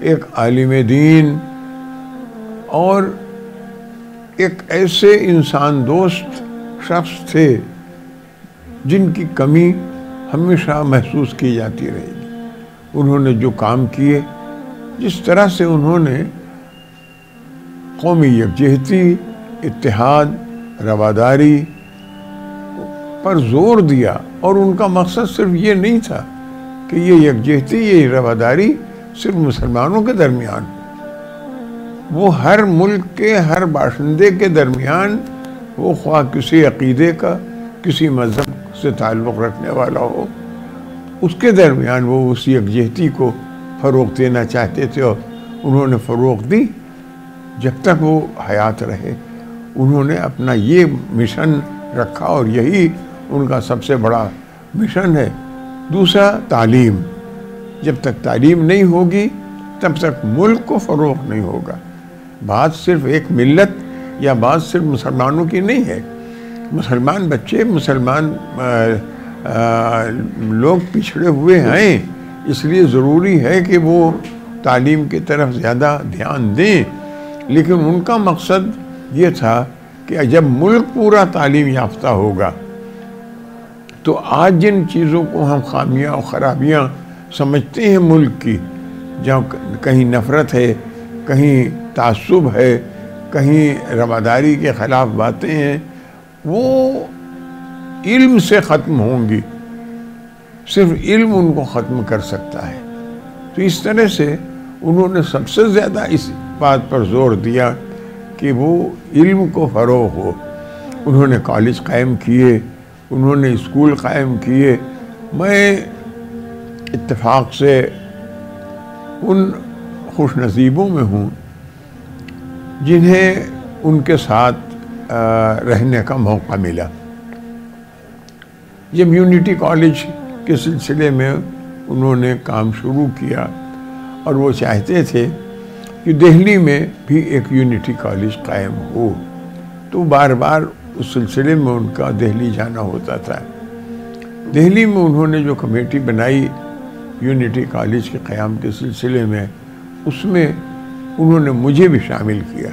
ایک عالم دین اور ایک ایسے انسان دوست شخص تھے جن کی کمی ہمیشہ محسوس کی جاتی رہے گی. انہوں نے جو کام کیے، جس طرح سے انہوں نے قومی یکجہتی، اتحاد، رواداری پر زور دیا، اور ان کا مقصد صرف یہ نہیں تھا کہ یہ یکجہتی، یہ رواداری صرف مسلمانوں کے درمیان ہو، وہ ہر ملک کے ہر باشندے کے درمیان، وہ خواہ کسی عقیدے کا، کسی مذہب سے تعلق رکھنے والا ہو، اس کے درمیان وہ اس یکجہتی کو فروغ دینا چاہتے تھے، اور انہوں نے فروغ دی جب تک وہ حیات رہے. انہوں نے اپنا یہ مشن رکھا، اور یہی ان کا سب سے بڑا مشن ہے. دوسرا، تعلیم. جب تک تعلیم نہیں ہوگی تب تک ملک کو فروغ نہیں ہوگا. بات صرف ایک ملت یا بات صرف مسلمانوں کی نہیں ہے. مسلمان بچے، مسلمان لوگ پچھڑے ہوئے ہیں، اس لیے ضروری ہے کہ وہ تعلیم کی طرف زیادہ دھیان دیں. لیکن ان کا مقصد یہ تھا کہ جب ملک پورا تعلیم یافتہ ہوگا تو آج جن چیزوں کو ہم خامیاں اور خرابیاں سمجھتے ہیں ملک کی، جہاں کہیں نفرت ہے، کہیں تعصب ہے، کہیں رواداری کے خلاف باتیں ہیں، وہ علم سے ختم ہوں گی. صرف علم ان کو ختم کر سکتا ہے. تو اس طرح سے انہوں نے سب سے زیادہ اس بات پر زور دیا کہ وہ علم کو فروغ ہو. انہوں نے کالج قائم کیے، انہوں نے اسکول قائم کیے. میں اتفاق سے ان خوش نصیبوں میں ہوں جنہیں ان کے ساتھ رہنے کا موقع ملا. جب یونٹی کالج کے سلسلے میں انہوں نے کام شروع کیا اور وہ چاہتے تھے کہ دہلی میں بھی ایک یونٹی کالج قائم ہو، تو بار بار اس سلسلے میں ان کا دہلی جانا ہوتا تھا. دہلی میں انہوں نے جو کمیٹی بنائی یونٹی کالج کے قیام کے سلسلے میں، اس میں انہوں نے مجھے بھی شامل کیا.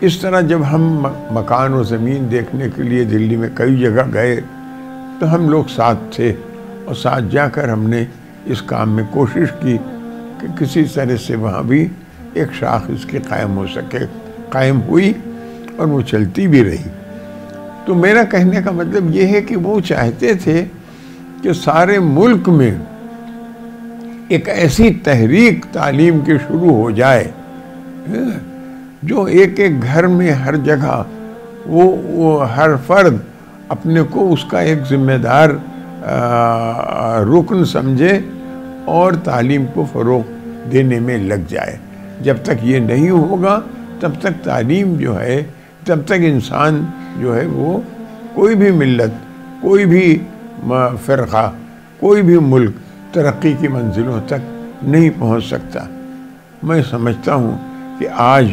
اس طرح جب ہم مکان و زمین دیکھنے کے لیے دلی میں کئی جگہ گئے تو ہم لوگ ساتھ تھے، اور ساتھ جا کر ہم نے اس کام میں کوشش کی کہ کسی طرح سے وہاں بھی ایک شاخ اس کی قائم ہو سکے. قائم ہوئی اور وہ چلتی بھی رہی. تو میرا کہنے کا مطلب یہ ہے کہ وہ چاہتے تھے کہ سارے ملک میں ایک ایسی تحریک تعلیم کی شروع ہو جائے جو ایک ایک گھر میں ہر جگہ وہ ہر فرد اپنے کو اس کا ایک ذمہ دار رکن سمجھے اور تعلیم کو فروغ دینے میں لگ جائے. جب تک یہ نہیں ہوگا تب تک تعلیم جو ہے، تب تک انسان جو ہے وہ کوئی بھی ملت، کوئی بھی فرقہ، کوئی بھی ملک ترقی کی منزلوں تک نہیں پہنچ سکتا. میں سمجھتا ہوں کہ آج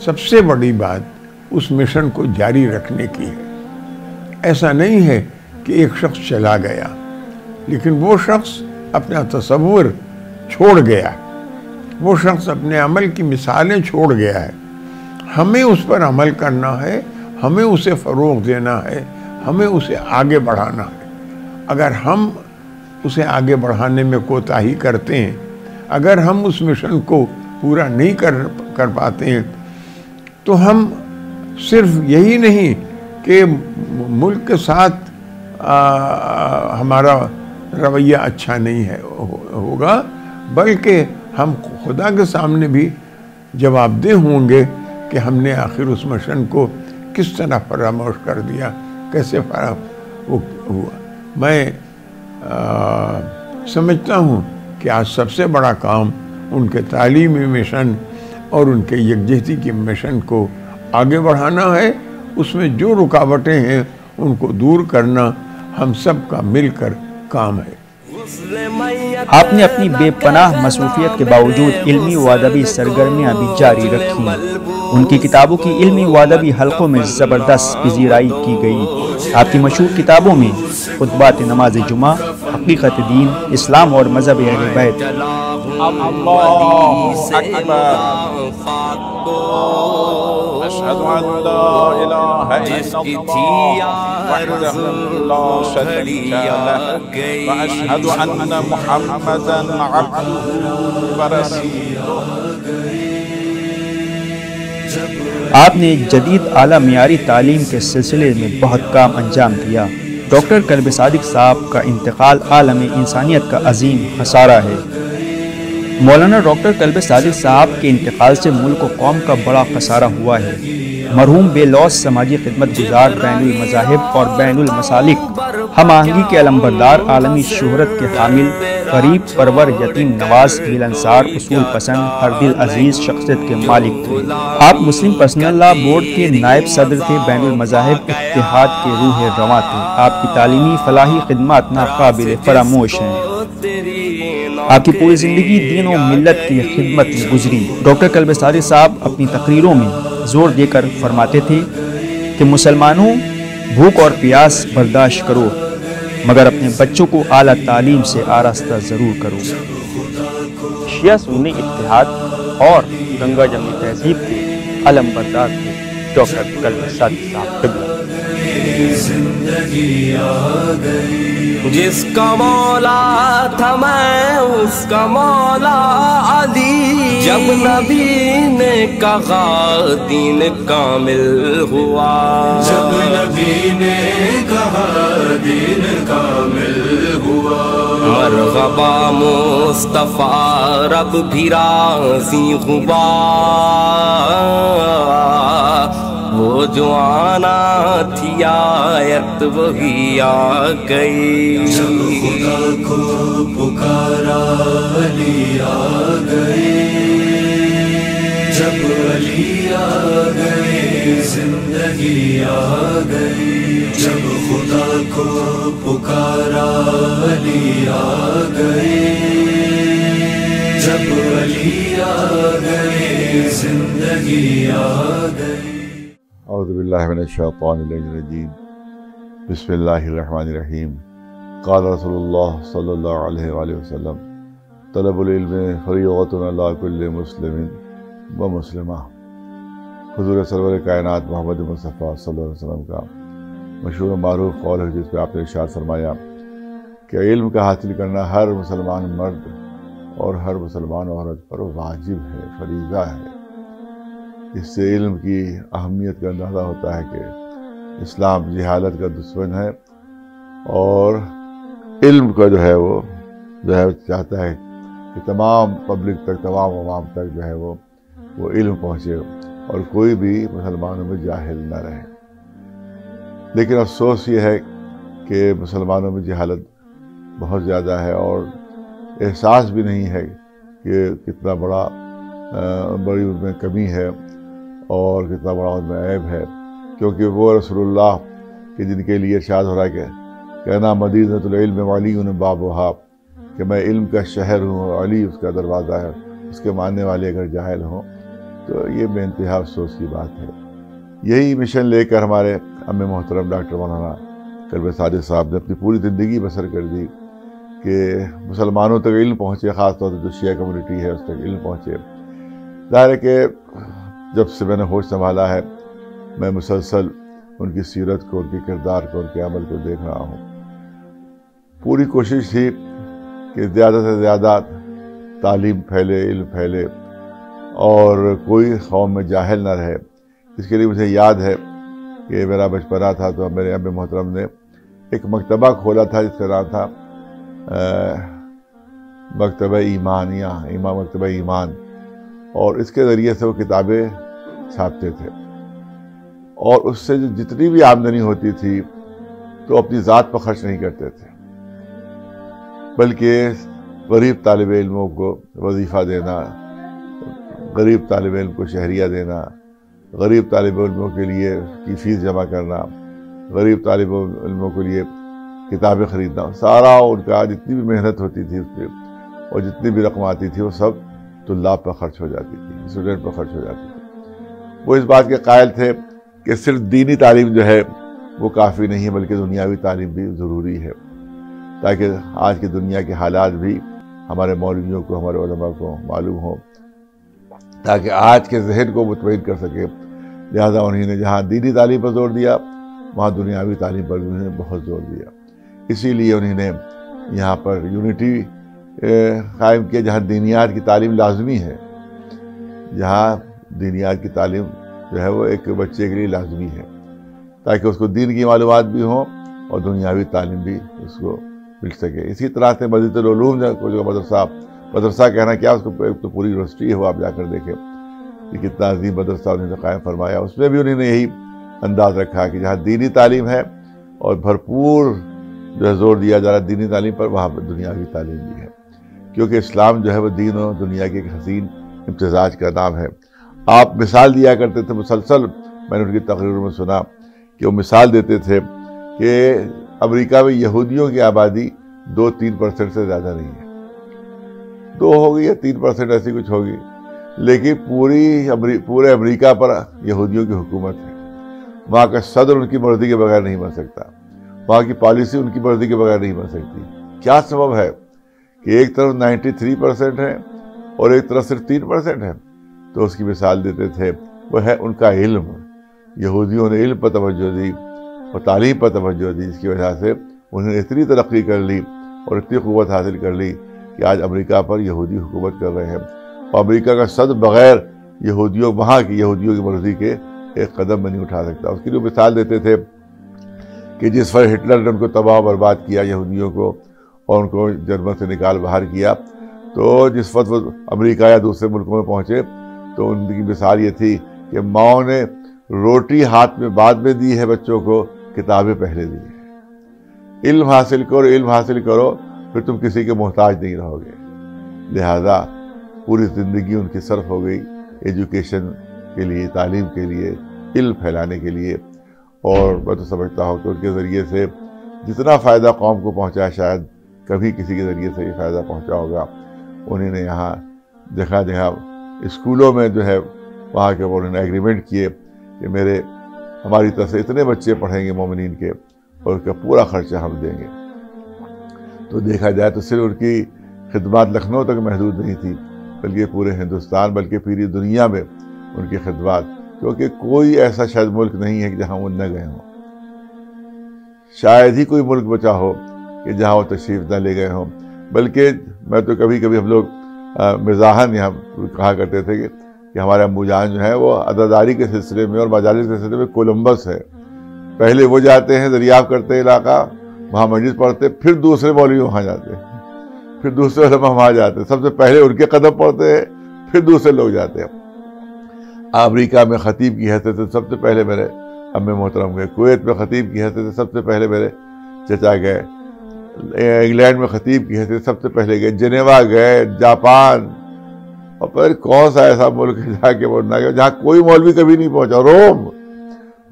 سب سے بڑی بات اس مشن کو جاری رکھنے کی ہے. ایسا نہیں ہے کہ ایک شخص چلا گیا، لیکن وہ شخص اپنا تصور چھوڑ گیا، وہ شخص اپنے عمل کی مثالیں چھوڑ گیا ہے. ہمیں اس پر عمل کرنا ہے، ہمیں اسے فروغ دینا ہے، ہمیں اسے آگے بڑھانا ہے. اگر ہم اسے آگے بڑھانے میں کوتاہی کرتے ہیں، اگر ہم اس مشن کو پورا نہیں کر پاتے ہیں، تو ہم صرف یہی نہیں کہ ملک کے ساتھ ہمارا رویہ اچھا نہیں ہے ہوگا، بلکہ ہم خدا کے سامنے بھی جواب دہ ہوں گے کہ ہم نے آخر اس مشن کو کس طرح فراموش کر دیا، کیسے ہوا. میں سمجھتا ہوں کہ آج سب سے بڑا کام ان کے تعلیمی مشن اور ان کے یکجہتی کی مشن کو آگے بڑھانا ہے. اس میں جو رکاوٹیں ہیں ان کو دور کرنا ہم سب کا مل کر کام ہے. آپ نے اپنی بے پناہ مصروفیت کے باوجود علمی و ادبی سرگرمیاں بھی جاری رکھی. ان کی کتابوں کی علمی و ادبی حلقوں میں زبردست پذیرائی کی گئی. آپ کی مشہور کتابوں میں خطبات نماز جمعہ، حقیقت دین، اسلام اور مذہب اہل بیت، اشہد ان لا الہ الا اللہ وحدہ لا شریک لہ واشہد ان محمدا عبدہ ورسولہ. آپ نے جدید اعلیٰ معیاری تعلیم کے سلسلے میں بہت کام انجام دیا. ڈاکٹر کلب صادق صاحب کا انتقال عالم انسانیت کا عظیم خسارہ ہے. مولانا ڈاکٹر کلب صادق صاحب کے انتقال سے ملک و قوم کا بڑا خسارہ ہوا ہے. مرحوم بے لوث سماجی خدمت گزار، بین المذاہب اور بین المسالک، ہم آہنگی کے علمبردار، عالمی شہرت کے حامل، غریب پرور، یتیم نواز، ملنسار، اصول پسند، ہر دل عزیز شخصیت کے مالک تھے. آپ مسلم پرسنل لا بورڈ کے نائب صدر تھے. بین المذاہب اتحاد کے روح رواں تھے. آپ کی تعلیمی فلاحی خدمات ناقابل فراموش ہیں. آپ کی پوری زندگی دین و ملت کی خدمت میں گزری. ڈاکٹر کلب صادق صاحب اپنی تقریروں میں زور دے کر فرماتے تھے کہ مسلمانوں، بھوک اور پیاس برداشت کرو، مگر اپنے بچوں کو اعلیٰ تعلیم سے آراستہ ضرور کرو. شیعہ سنی اتحاد اور گنگا جمنی تہذیب کے علم بردار تھے ڈاکٹر کلب صادق صاحب. جس کا مولا تھا میں اس کا مولا علی، جب نبی نے کہا دین کامل ہوا، جب نبی نے کہا دین کامل ہوا. مرحبا مصطفیٰ رب بھی راضی ہوا، وہ جو آنا تھی آیت وہی آ گئی. جب خدا کو پکارا علی آ گئے، جب علی آ گئے زندگی آ گئی. جب خدا کو پکارا علی آ گئے، جب علی آ گئے زندگی آ گئی. اعوذ باللہ من الشیطان الرجیم. بسم اللہ الرحمن الرحیم. قال رسول اللہ صلی اللہ علیہ وآلہ وسلم: طلب العلم فریضۃ علی کل مسلم و مسلمہ. حضور سرور کائنات محمد مصطفیٰ صلی اللہ علیہ وسلم کا مشہور و معروف قول ہے، جس پہ آپ نے ارشاد فرمایا کہ علم کا حاصل کرنا ہر مسلمان مرد اور ہر مسلمان عورت پر واجب ہے، فریضہ ہے. اس سے علم کی اہمیت کا اندازہ ہوتا ہے کہ اسلام جہالت کا دشمن ہے، اور علم کا جو ہے وہ چاہتا ہے کہ تمام پبلک تک، تمام عوام تک جو ہے وہ علم پہنچے اور کوئی بھی مسلمانوں میں جاہل نہ رہے. لیکن افسوس یہ ہے کہ مسلمانوں میں جہالت بہت زیادہ ہے، اور احساس بھی نہیں ہے کہ کتنا بڑی ان میں کمی ہے اور کتنا بڑا ان میں عیب ہے. کیونکہ وہ رسول اللہ کہ جن کے لیے ارشاد ہو رہا ہے کہ کہنا مدینۃ العلم وعلی بابھا، کہ میں علم کا شہر ہوں اور علی اس کا دروازہ ہے، اس کے ماننے والے اگر جاہل ہوں تو یہ بے انتہا افسوس کی بات ہے. یہی مشن لے کر ہمارے ام محترم ڈاکٹر مولانا کلب صادق صاحب نے اپنی پوری زندگی بسر کر دی کہ مسلمانوں تک علم پہنچے، خاص طور سے جو شیعہ کمیونٹی ہے اس تک علم پہنچے. ظاہر ہے کہ جب سے میں نے ہوش سنبھالا ہے، میں مسلسل ان کی سیرت کو، ان کے کردار کو، ان کے عمل کو دیکھ رہا ہوں. پوری کوشش تھی کہ زیادہ سے زیادہ تعلیم پھیلے، علم پھیلے اور کوئی قوم میں جاہل نہ رہے. اس کے لیے مجھے یاد ہے کہ میرا بچپنا تھا تو میرے اب محترم نے ایک مکتبہ کھولا تھا جس کا نام تھا مکتبہ ایمان یا مکتبہ ایمان، اور اس کے ذریعے سے وہ کتابیں چھاپتے تھے. اور اس سے جتنی بھی آمدنی ہوتی تھی تو اپنی ذات پر خرچ نہیں کرتے تھے، بلکہ غریب طالب علموں کو وظیفہ دینا، غریب طالب علم کو شہریہ دینا، غریب طالب علموں کے لیے کی فیس جمع کرنا، غریب طالب علموں کے لیے کتابیں خریدنا، سارا ان کا جتنی بھی محنت ہوتی تھی اس پہ اور جتنی بھی رقم آتی تھی وہ سب طلاب پر خرچ ہو جاتی تھی، اسٹوڈنٹ پر خرچ ہو جاتی تھی۔ وہ اس بات کے قائل تھے کہ صرف دینی تعلیم جو ہے وہ کافی نہیں ہے، بلکہ دنیاوی تعلیم بھی ضروری ہے، تاکہ آج کی دنیا کے حالات بھی ہمارے مولویوں کو، ہمارے علماء کو معلوم ہو، تاکہ آج کے ذہن کو مطمئن کر سکے۔ لہذا انہوں نے جہاں دینی تعلیم پر زور دیا وہاں دنیاوی تعلیم پر بھی انہوں نے بہت زور دیا۔ اسی لیے انہوں نے یہاں پر یونٹی قائم کیا، جہاں دینیات کی تعلیم لازمی ہے، جہاں دینیات کی تعلیم جو ہے وہ ایک بچے کے لیے لازمی ہے، تاکہ اس کو دین کی معلومات بھی ہوں اور دنیاوی تعلیم بھی اس کو مل سکے۔ اسی طرح سے مزید العلوم جو مدرسہ کہنا کیا، اس کو ایک تو پوری یونیورسٹی ہے، وہ آپ جا کر دیکھیں کہ کتنا عظیم مدرسہ انہوں نے قائم فرمایا۔ اس میں بھی انہوں نے یہی انداز رکھا کہ جہاں دینی تعلیم ہے اور بھرپور جو ہے زور دیا جا رہا ہے دینی تعلیم پر، وہاں پر دنیاوی تعلیم بھی ہے، کیونکہ اسلام جو ہے وہ دین و دنیا کے ایک حسین امتزاج کا نام ہے۔ آپ مثال دیا کرتے تھے مسلسل، میں نے ان کی تقریروں میں سنا کہ وہ مثال دیتے تھے کہ امریکہ میں یہودیوں کی آبادی 2-3% سے زیادہ نہیں ہے، 2 ہوگی یا 3% ایسی کچھ ہوگی، لیکن پورے امریکہ پر یہودیوں کی حکومت ہے۔ وہاں کا صدر ان کی مرضی کے بغیر نہیں بن سکتا، وہاں کی پالیسی ان کی مرضی کے بغیر نہیں بن سکتی۔ کیا سبب ہے کہ ایک طرف 93% ہے اور ایک طرف صرف 3% ہے؟ تو اس کی مثال دیتے تھے، وہ ہے ان کا علم۔ یہودیوں نے علم پر توجہ دی اور تعلیم پر توجہ دی، جس کی وجہ سے انہوں نے اتنی ترقی کر لی اور اتنی قوت حاصل کر لی کہ آج امریکہ پر یہودی حکومت کر رہے ہیں، اور امریکہ کا صدر بغیر وہاں کی یہودیوں کی مرضی کے ایک قدم میں نہیں اٹھا سکتا۔ اس کے لیے مثال دیتے تھے کہ جس وقت ہٹلر نے ان کو تباہ و برباد کیا، یہودیوں کو، اور ان کو جرمن سے نکال باہر کیا، تو جس وقت وہ امریکہ یا دوسرے ملکوں میں پہنچے تو ان کی مثال یہ تھی کہ ماؤں نے روٹی ہاتھ میں بعد میں دی ہے بچوں کو، کتابیں پہلے دی ہیں۔ علم حاصل کرو پھر تم کسی کے محتاج نہیں رہو گے۔ لہذا پوری زندگی ان کی صرف ہو گئی ایجوکیشن کے لیے، تعلیم کے لیے، علم پھیلانے کے لیے، اور میں تو سمجھتا ہوں کہ ان کے ذریعے سے جتنا فائدہ قوم کو پہنچا شاید کبھی کسی کے ذریعے سے یہ فائدہ پہنچا ہوگا۔ انہوں نے یہاں جگہ جگہ اسکولوں میں جو ہے وہاں کے انہوں نے ایگریمنٹ کیے کہ ہماری طرف سے اتنے بچے پڑھیں گے مومنین کے اور اس کا پورا خرچہ ہم دیں گے۔ تو دیکھا جائے تو صرف ان کی خدمات لکھنؤ تک محدود نہیں تھی، بلکہ پورے ہندوستان بلکہ پوری دنیا میں ان کی خدمات، کیونکہ کوئی ایسا شاید ملک نہیں ہے کہ جہاں وہ نہ گئے ہوں، شاید ہی کوئی ملک بچا ہو کہ جہاں وہ تشریف نہ لے گئے ہوں۔ بلکہ میں تو کبھی ہم لوگ مزاحاً یہاں کہا کرتے تھے کہ ہمارے ابو جان جو ہیں وہ عزاداری کے سلسلے میں اور مجالس کے سلسلے میں کولمبس ہے، پہلے وہ جاتے ہیں، دریافت کرتے ہیں علاقہ، وہاں مجلس پڑھتے، پھر دوسرے مولوی وہاں جاتے ہیں، پھر دوسرے علماء وہاں جاتے ہیں، سب سے پہلے ان کے قدم پڑھتے ہیں، پھر دوسرے لوگ جاتے ہیں۔ امریکہ میں خطیب کی حیثیت سے سب سے پہلے میرے امی محترم گئے، کویت میں خطیب کی حیثیت سے سب سے پہلے میرے چچا گئے، انگلینڈ میں خطیب کی حیثیت سے سب سے پہلے گئے، جنیوا گئے، جاپان، اور پھر کون سا ایسا ملک جا کے وہ نہ گئے جہاں کوئی مولوی کبھی نہیں پہنچا۔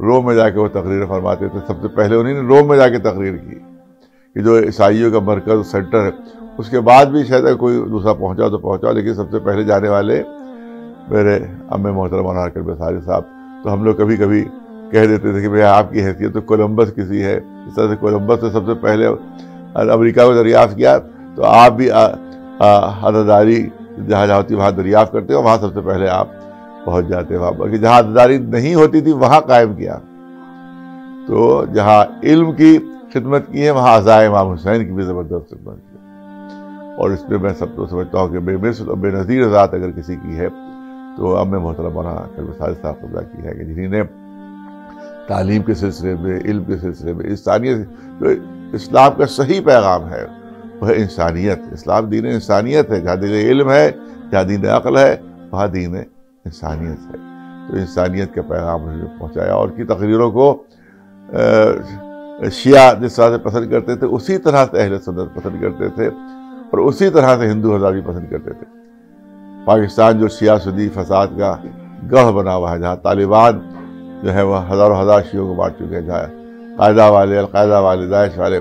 روم میں جا کے وہ تقریر فرماتے تھے، سب سے پہلے انہوں نے روم میں جا کے تقریر کی کہ جو عیسائیوں کا مرکز سینٹر ہے۔ اس کے بعد بھی شاید کوئی دوسرا پہنچا تو پہنچا، لیکن سب سے پہلے جانے والے میرے امی محترم مولانا کلبے صادق صاحب۔ تو ہم لوگ کبھی کبھی کہہ دیتے تھے کہ بھئی آپ کی حیثیت تو کولمبس کسی ہے، اس طرح سے کولمبس نے سب سے پہلے امریکہ کو دریافت کیا، تو آپ بھی عزاداری جہاں ہوتی وہاں دریافت کرتے ہو، وہاں سب سے پہلے آپ پہنچ جاتے ہیں۔ بلکہ جہاں عزاداری نہیں ہوتی تھی وہاں قائم کیا، تو جہاں علم کی خدمت کی ہے وہاں عزائے امام حسین کی بھی زبردست خدمت کی، اور اس میں میں سب کو سمجھتا ہوں کہ بے مثل اور بے نظیر ذات اگر کسی کی ہے تو امی محترم مولانا کلبے صادق صاحب قبلہ کی ہے، کہ جنہوں نے تعلیم کے سلسلے میں، علم کے سلسلے میں، انسانیت، جو اسلام کا صحیح پیغام ہے وہ ہے انسانیت۔ اسلام دین انسانیت ہے، جہاں دین علم ہے، جہاں دین عقل ہے، وہاں دین انسانیت ہے۔ تو انسانیت کا پیغام انہوں نے پہنچایا، اور کی تقریروں کو شیعہ جس طرح سے پسند کرتے تھے اسی طرح سے اہل سنت پسند کرتے تھے، اور اسی طرح سے ہندو حضرات بھی پسند کرتے تھے۔ پاکستان جو شیعہ سنی فساد کا گڑھ بنا ہوا ہے، جہاں طالبان جو ہے وہ ہزاروں ہزار شیعوں کو بانٹ چکے ہیں، جہاں قاعدہ والے، القاعدہ والے، داعش والے